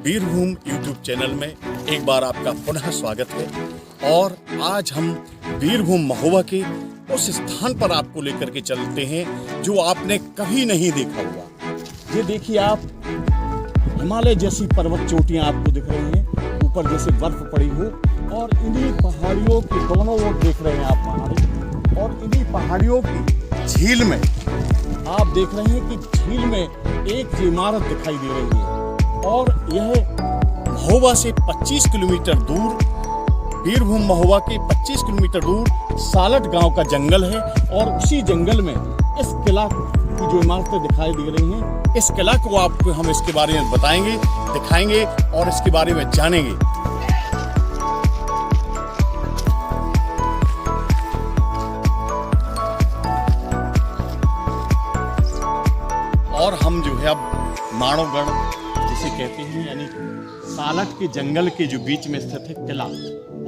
Birbhum YouTube channel में एक बार आपका पुनः स्वागत है। और आज हम बीरभूम महोबा के उस स्थान पर आपको लेकर के चलते हैं जो आपने कभी नहीं देखा होगा। ये देखिए, आप हिमालय जैसी पर्वत चोटियां आपको दिख रही हैं, ऊपर जैसे बर्फ पड़ी हो, और इन्हीं पहाड़ियों के दोनों ओर देख रहे हैं आप पहाड़ी, और इन्हीं पहाड़ियों की झील में आप देख रहे हैं कि झील में एक इमारत दिखाई दे रही है। और यह महोबा से 25 किलोमीटर दूर, बीरभूम महोबा के 25 किलोमीटर दूर सालट गांव का जंगल है। और उसी जंगल में इस किला की जो इमारतें दिखाई दे रही हैं, इस किला को आपको हम इसके बारे में बताएंगे, दिखाएंगे और इसके बारे में जानेंगे। और हम जो है अब माणोगढ़ जिसे कहते हैं, यानी सालट के जंगल के जो बीच में स्थित है किला,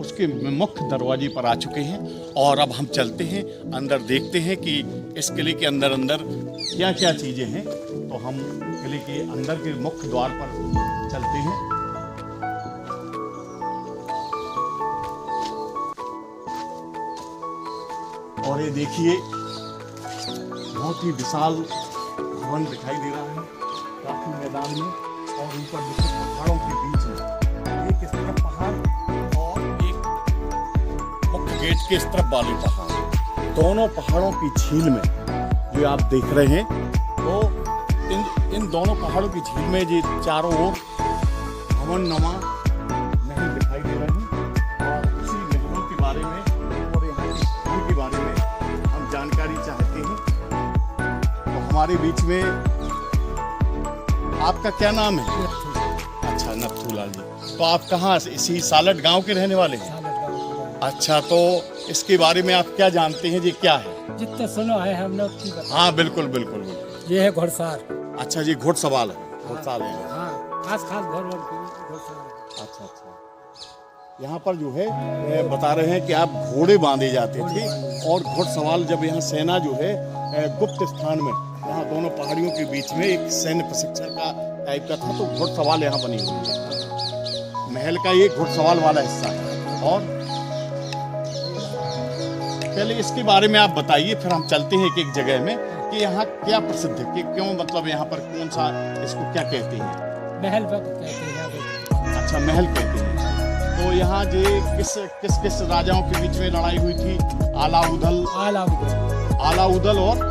उसके मुख्य दरवाजे पर आ चुके हैं। और अब हम चलते हैं अंदर, देखते हैं कि इस किले के अंदर क्या क्या चीजें हैं। तो हम किले के अंदर के मुख्य द्वार पर चलते हैं। और ये देखिए, बहुत ही विशाल भवन दिखाई दे रहा है काफी मैदान में, और ऊपर देखिए पहाड़ों के बीच में एक इस तरफ पहाड़ और एक मुख्य गेट के इस तरफ वाले पहाड़, दोनों पहाड़ों की झील में जो आप देख रहे हैं, तो इन दोनों पहाड़ों की झील में जो चारों ओर भवन नमा नहीं दिखाई दे रहे हैं। और उसी महलों के बारे में और यहाँ की झील के बारे में हम जानकारी चाहते हैं। तो हमारे बीच में, आपका क्या नाम है? अच्छा, नथुलाल जी। तो आप कहाँ से, इसी सालट गांव के रहने वाले हैं? अच्छा, तो इसके बारे में आप क्या जानते हैं? ये क्या है? जितना सुनो है हम लोग की बता। हाँ, बिल्कुल बिल्कुल बिल्कुल। ये है घुड़सवार। अच्छा, ये घुड़सवार है, घुड़सवार है। हाँ, खास घुड़सवार। अच्छा अच्छा। यहाँ पर जो है बता रहे हैं कि आप घोड़े बांधे जाते थे, और घुड़सवार जब यहाँ सेना जो है गुप्त स्थान में, यहाँ दोनों पहाड़ियों के बीच में एक सैन्य प्रशिक्षण का टाइप का था, तो घुड़सवार यहाँ बनी हुई है। महल का ये घुड़सवार वाला हिस्सा है। और पहले इसके बारे में आप बताइए, फिर हम चलते हैं एक जगह में कि यहाँ क्या प्रसिद्ध है, कि क्यों, मतलब यहाँ पर कौन सा, इसको क्या कहते हैं? महल कहते हैं। अच्छा, महल कहते हैं। तो यहाँ जे किस राजाओं के बीच में लड़ाई हुई थी? आलाउदल और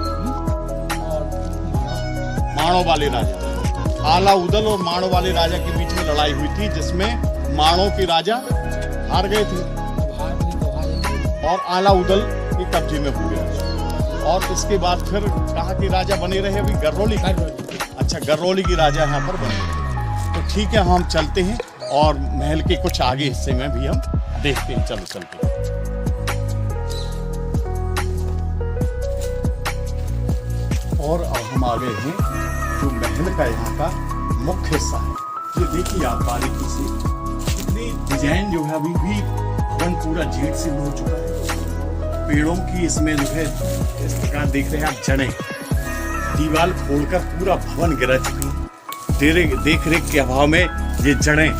माणो वाले राजा, आलाउदल और माणो वाले राजा के बीच में लड़ाई हुई थी, जिसमें माणो के राजा हार गए थे और आलाउदल के कब्जे में हो गया। और इसके बाद फिर कहाँ के राजा बने रहे? अभी गरौली। अच्छा, गरौली की राजा यहाँ पर बने रहे। तो ठीक है, हम चलते हैं और महल के कुछ आगे हिस्से में भी हम देखते हैं। चलो चलते हैं। और अब हम आ गए हैं जो महल का यहाँ का मुख्य हिस्सा है। ये देखिए आप बारीकी से, कितनी डिजाइन जो है, अभी भी भवन पूरा जीट से हो चुका है। पेड़ों की इसमें जो है इस प्रकार देख रहे हैं आप, जड़ें, दीवार खोलकर पूरा भवन गिरा चुकी है। देख रेख के अभाव में ये जड़ें,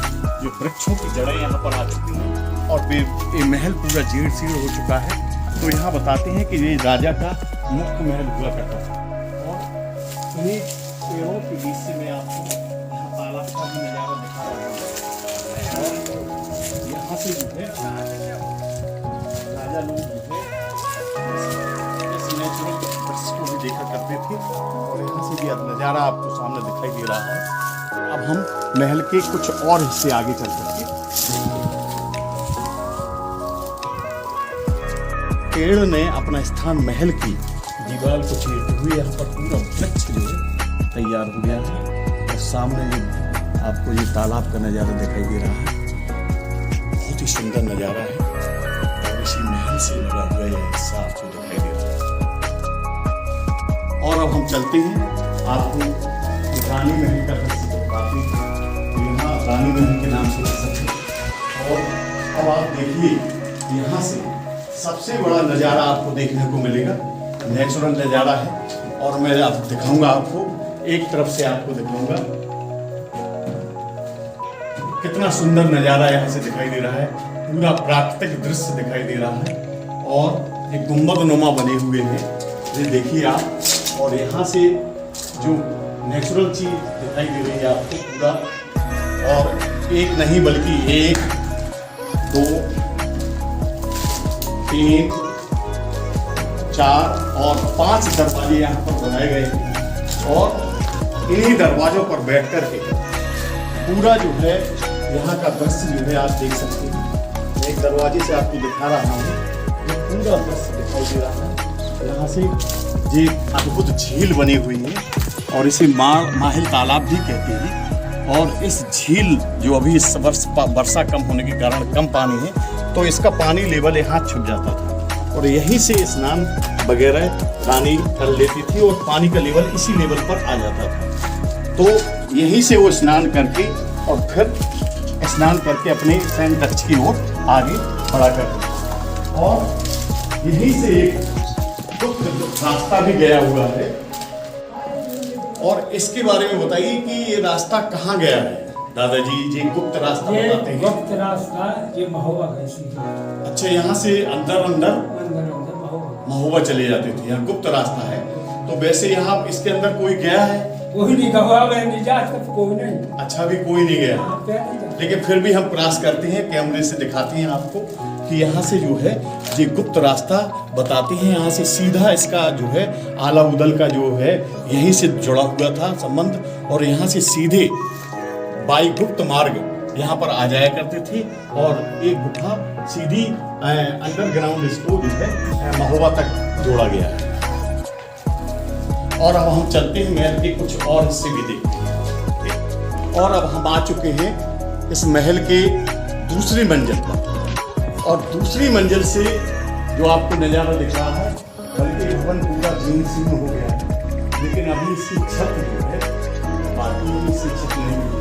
जो वृक्षों की जड़ें यहाँ पर आ चुकी हैं, और ये महल पूरा जीर्ण शीर्ण हो चुका है। तो यहाँ बताते हैं कि ये राजा का मुख्य महल हुआ करता था। और इन्हीं पेड़ों के बीच से मैं आपको यहाँ तालाब का भी नजारा दिखा रहा हूँ। और यहाँ से जो है राजा लोग जो है इस नेचुरल दृश्य को भी देखा करते थे। और यहाँ से भी नजारा आपको सामने दिखाई दे रहा है। अब हम महल के कुछ और हिस्से आगे चल सकते हैं। पेड़ ने अपना स्थान महल की दीवार को चीरते हुए यहाँ पर पूरा वृक्ष जो है तैयार हो गया है। और सामने आपको ये तालाब का नज़ारा दिखाई दे रहा है, बहुत ही सुंदर नज़ारा है। और इसी महल से लगा हुआ ये हिस्सा आपको दिखाई दे रहा है। और अब हम चलते हैं, आपको रानी महल का काफी यहाँ रानी महल के नाम से प्रसिद्ध है। और अब आप देखिए, यहाँ से सबसे बड़ा नज़ारा आपको देखने को मिलेगा, नेचुरल नज़ारा है। और मैं अब दिखाऊंगा आपको, एक तरफ से आपको दिखाऊंगा। कितना सुंदर नज़ारा यहाँ से दिखाई दे रहा है, पूरा प्राकृतिक दृश्य दिखाई दे रहा है और एक गुंबद नुमा बने हुए हैं, ये देखिए आप। और यहाँ से जो नेचुरल चीज दिखाई दे रही है आपको पूरा, और एक नहीं बल्कि 1 2 3 4 और 5 दरवाजे यहाँ पर बनाए गए हैं और इन्हीं दरवाजों पर बैठ कर के पूरा जो है यहाँ का दृश्य जो है आप देख सकते हैं। मैं एक दरवाजे से आपको दिखा रहा हूँ, ये पूरा दृश्य दिखाई दे रहा है। यहाँ से ये अद्भुत झील बनी हुई है और इसे माहिल तालाब भी कहते हैं। और इस झील जो अभी इस वर्ष वर्षा कम होने के कारण कम पानी है, तो इसका पानी लेवल यहाँ छुप जाता था और यहीं से स्नान वगैरह रानी कर लेती थी और पानी का लेवल इसी लेवल पर आ जाता था। तो यहीं से वो स्नान करके और फिर स्नान करके अपने सैन कक्ष की ओर आगे बढ़ा करते और यहीं से एक गुप्त रास्ता भी गया हुआ है। और इसके बारे में बताइए कि ये रास्ता कहाँ गया है दादाजी, ये गुप्त रास्ता बताते हैं। गुप्त रास्ता ये महोबा कैसी है। अच्छा, यहाँ से अंदर महोबा महोबा चले जाते थे, यहाँ गुप्त रास्ता है। तो वैसे यहाँ इसके अंदर कोई गया है? कोई नहीं गवा में नहीं जा सकता, कोई नहीं। अच्छा, अभी कोई नहीं गया, लेकिन फिर भी हम प्रयास करते हैं, कैमरे से दिखाते हैं आपको कि यहाँ से जो है ये गुप्त रास्ता बताते हैं। यहाँ से सीधा इसका जो है आला उदल का जो है यहीं से जुड़ा हुआ था संबंध, और यहाँ से सीधे बाई गुप्त मार्ग यहाँ पर आ जाया करते थे और एक गुफा सीधी अंडरग्राउंड इसको जो है महोबा तक जोड़ा गया है। और अब हम चलते हैं महल के कुछ और हिस्से भी देखते हैं। और अब हम आ चुके हैं इस महल के दूसरी मंजिल पर, और दूसरी मंजिल से जो आपको नज़ारा दिख रहा है, बल्कि भवन पूरा जीर्ण शीर्ण हो गया है, लेकिन अभी इसकी छत जो है बाकी इसकी छत नहीं हुई है।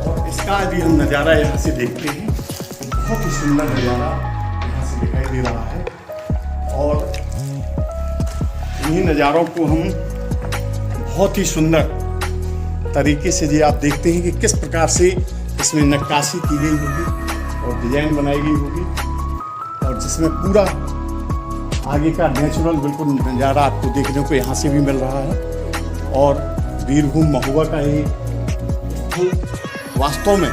और इसका अभी हम नज़ारा यहाँ से देखते हैं, बहुत ही सुंदर नज़ारा यहाँ से दिखाई दे रहा है। और इन्हीं नज़ारों को हम बहुत ही सुंदर तरीके से जी आप देखते हैं कि किस प्रकार से इसमें नक्काशी की गई होगी और डिजाइन बनाई गई होगी, और जिसमें पूरा आगे का नेचुरल बिल्कुल नज़ारा आपको देखने को यहाँ से भी मिल रहा है। और बीरभूम महोबा का ये वास्तव में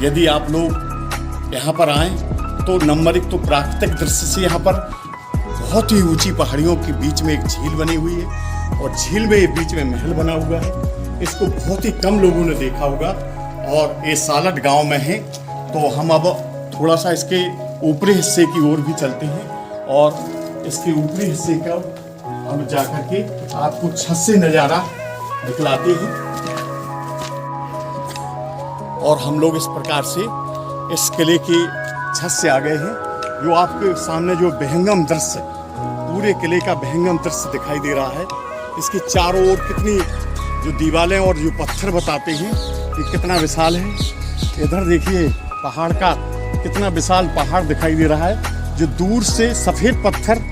यदि आप लोग यहाँ पर आएँ तो नंबर 1 तो प्राकृतिक दृश्य से यहाँ पर बहुत ही ऊंची पहाड़ियों के बीच में एक झील बनी हुई है और झील में बीच में महल बना हुआ है। इसको बहुत ही कम लोगों ने देखा होगा और ये सालट गांव में है। तो हम अब थोड़ा सा इसके ऊपरी हिस्से की ओर भी चलते हैं और इसके ऊपरी हिस्से का हम जाकर के आपको छत से नज़ारा दिखलाते हैं। और हम लोग इस प्रकार से इस किले की छत से आ गए हैं। जो आपके सामने जो विहंगम दृश्य, पूरे किले का विहंगम दृश्य दिखाई दे रहा है। इसके चारों ओर कितनी जो दीवारें और जो पत्थर बताते हैं कि कितना विशाल है। इधर देखिए पहाड़ का कितना विशाल पहाड़ दिखाई दे रहा है, जो दूर से सफ़ेद पत्थर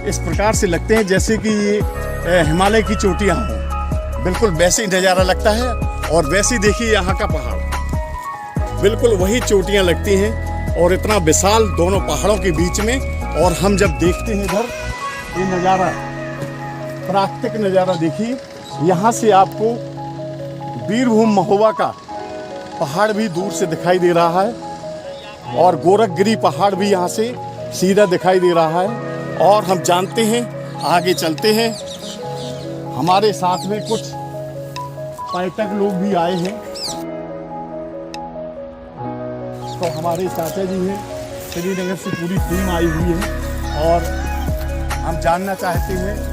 इस प्रकार से लगते हैं जैसे कि ये हिमालय की चोटियाँ हों। बिल्कुल वैसे ही नज़ारा लगता है। और वैसे ही देखिए यहाँ का पहाड़, बिल्कुल वही चोटियाँ लगती हैं और इतना विशाल दोनों पहाड़ों के बीच में। और हम जब देखते हैं इधर ये नज़ारा, प्राकृतिक नज़ारा देखिए, यहाँ से आपको बीरभूम महोबा का पहाड़ भी दूर से दिखाई दे रहा है और गोरखगिरी पहाड़ भी यहाँ से सीधा दिखाई दे रहा है। और हम जानते हैं, आगे चलते हैं, हमारे साथ में कुछ पर्यटक लोग भी आए हैं। तो हमारे चाचा जी हैं, श्रीनगर से पूरी टीम आई हुई है और हम जानना चाहते हैं।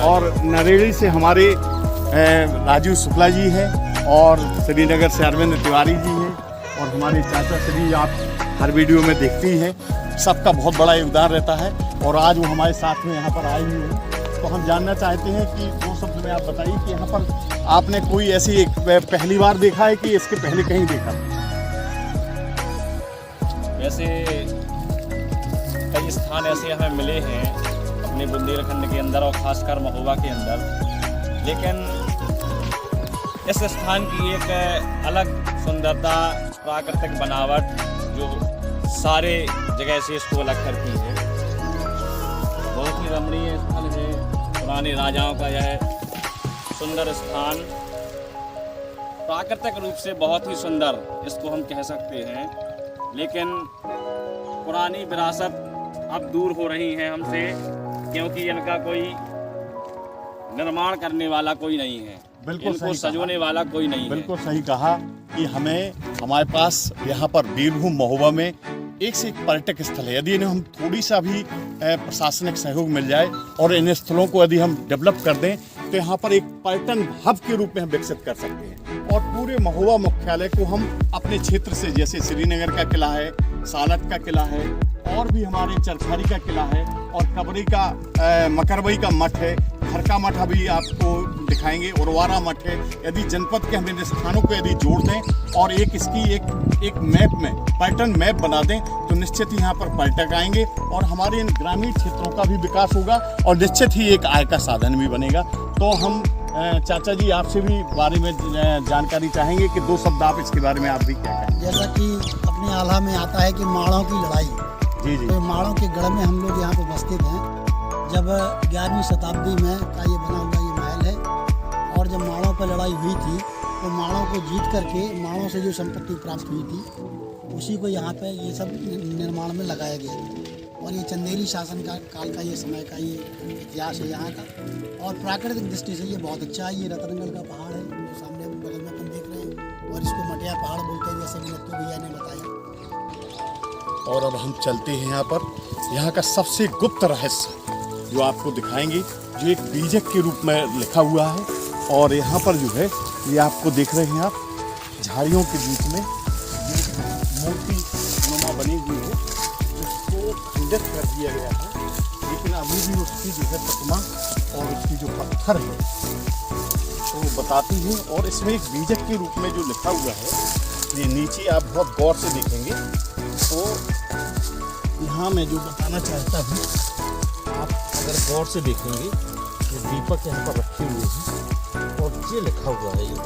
और नरेली से हमारे राजीव शुक्ला जी हैं और श्रीनगर से अरविंद तिवारी जी हैं और हमारे चाचा श्री आप हर वीडियो में देखती हैं। सबका बहुत बड़ा योगदान रहता है और आज वो हमारे साथ में यहाँ पर आए हुए हैं। तो हम जानना चाहते हैं कि 2 शब्द में आप बताइए कि यहाँ पर आपने कोई ऐसी एक पहली बार देखा है कि इसके पहले कहीं देखा? वैसे कई स्थान ऐसे हमें मिले हैं अपने बुंदेलखंड के अंदर और ख़ासकर महोबा के अंदर, लेकिन इस स्थान की एक अलग सुंदरता, प्राकृतिक बनावट जो सारे जगह से इसको अलग करती है। बहुत ही रमणीय स्थल है, पुराने राजाओं का यह सुंदर स्थान, प्राकृतिक रूप से बहुत ही सुंदर इसको हम कह सकते हैं। लेकिन पुरानी विरासत अब दूर हो रही है हमसे, क्योंकि इनका कोई निर्माण करने वाला कोई नहीं है, बिल्कुल इनको सही सजोने वाला कोई नहीं है। बिल्कुल सही कहा कि हमारे पास यहाँ पर बीरभूम महोबा में एक से एक पर्यटक स्थल है। यदि इन्हें हम थोड़ी सा भी प्रशासनिक सहयोग मिल जाए और इन स्थलों को यदि हम डेवलप कर दें तो यहाँ पर एक पर्यटन हब के रूप में हम विकसित कर सकते हैं। और पूरे महोबा मुख्यालय को हम अपने क्षेत्र से, जैसे श्रीनगर का किला है, सालट का किला है, और भी हमारे चरखारी का किला है, और कबरी का मकरबई का मठ है, खरका मठ अभी आपको दिखाएंगे, उरवारा मठ है। यदि जनपद के हम इन स्थानों को यदि जोड़ दें और इसकी एक मैप में पर्यटन मैप बना दें तो निश्चित ही यहाँ पर पर्यटक आएंगे और हमारे इन ग्रामीण क्षेत्रों का भी विकास होगा और निश्चित ही एक आय का साधन भी बनेगा। तो हम चाचा जी आपसे भी बारे में जानकारी चाहेंगे कि 2 शब्द आप इसके बारे में आप भी क्या कहें। जैसा कि अपने आल्हा में आता है कि माड़ों की लड़ाई, जी जी, तो माड़ों के गढ़ में हम लोग यहाँ पे बसते थे। जब 11वीं शताब्दी में का ये बना हुआ ये महल है, और जब माड़ों पर लड़ाई हुई थी तो माड़ों को जीत करके माड़ों से जो संपत्ति प्राप्त हुई थी उसी को यहाँ पे ये सब निर्माण में लगाया गया था। और ये चंदेरी शासन का काल का ये समय का ये इतिहास है यहाँ का। और प्राकृतिक दृष्टि से ये बहुत अच्छा है। ये रतनगढ़ का पहाड़ है जो सामने बगल में अपन देख रहे हैं, और इसको मटिया पहाड़ बोलते हैं, जैसे कि नत्थू भैया ने बताया। और अब हम चलते हैं यहाँ पर, यहाँ का सबसे गुप्त रहस्य जो आपको दिखाएंगे, जो एक बीजक के रूप में लिखा हुआ है। और यहाँ पर जो है ये आपको देख रहे हैं आप, झाड़ियों के बीच में मूर्ति नुमा बनी हुई है, उसको खंडित कर दिया गया है, लेकिन अभी भी उसकी जो है प्रतिमा और उसकी जो पत्थर है वो बताती है। और इसमें एक बीजक के रूप में जो लिखा हुआ है, ये नीचे आप बहुत गौर से देखेंगे तो यहाँ मैं जो बताना चाहता हूँ, आप अगर गौर से देखेंगे तो दीपक यहाँ पर रखे हुए हैं और ये लिखा हुआ है, ये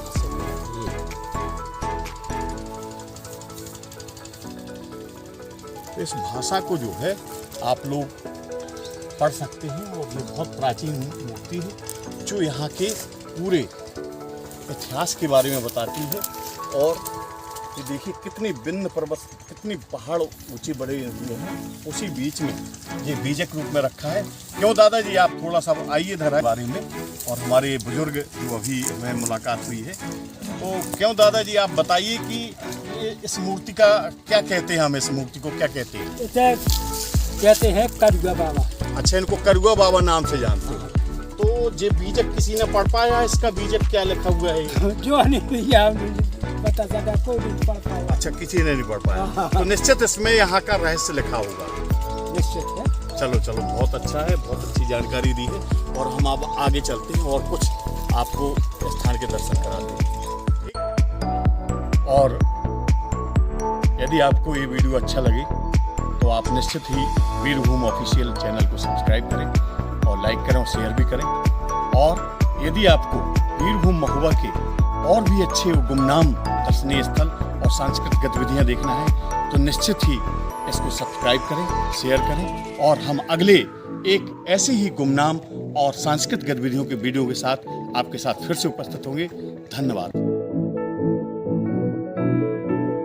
तो इस भाषा को जो है आप लोग पढ़ सकते हैं। और ये बहुत प्राचीन मूर्ति है जो यहाँ के पूरे इतिहास के बारे में बताती है। और ये देखिए कितनी भिन्न पर्वत, कितनी पहाड़ ऊंचे बड़े हुए हैं, उसी बीच में ये बीजक रूप में रखा है। क्यों दादाजी आप थोड़ा सा आइए इधर बारे में, और हमारे बुजुर्ग जो अभी हमें मुलाकात हुई है, तो क्यों दादाजी आप बताइए कि इस मूर्ति का क्या कहते हैं, हम इस मूर्ति को क्या कहते हैं? इसे कहते हैं करुआ बाबा। अच्छा, इनको करुआ बाबा नाम से जानते हैं। तो ये बीजक किसी ने पढ़ पाया, इसका बीजक क्या लिखा हुआ है? जो नहीं पता चला, कोई नहीं पढ़ पाया। अच्छा, किसी ने नहीं पढ़ पाया, तो निश्चित इसमें यहाँ का रहस्य लिखा होगा। निश्चित है। चलो चलो, बहुत अच्छा है, बहुत अच्छी जानकारी दी है। और हम अब आगे चलते हैं और कुछ आपको स्थान के दर्शन कराते हैं। और यदि आपको ये वीडियो अच्छा लगे तो आप निश्चित ही वीरभूम ऑफिशियल चैनल को सब्सक्राइब करें और लाइक करें और शेयर भी करें। और यदि आपको बीरभूम महोबा के और भी अच्छे गुमनाम दर्शनीय स्थल और सांस्कृतिक गतिविधियां देखना है तो निश्चित ही इसको सब्सक्राइब करें, शेयर करें। और हम अगले एक ऐसे ही गुमनाम और सांस्कृतिक गतिविधियों के वीडियो के साथ आपके साथ फिर से उपस्थित होंगे। धन्यवाद।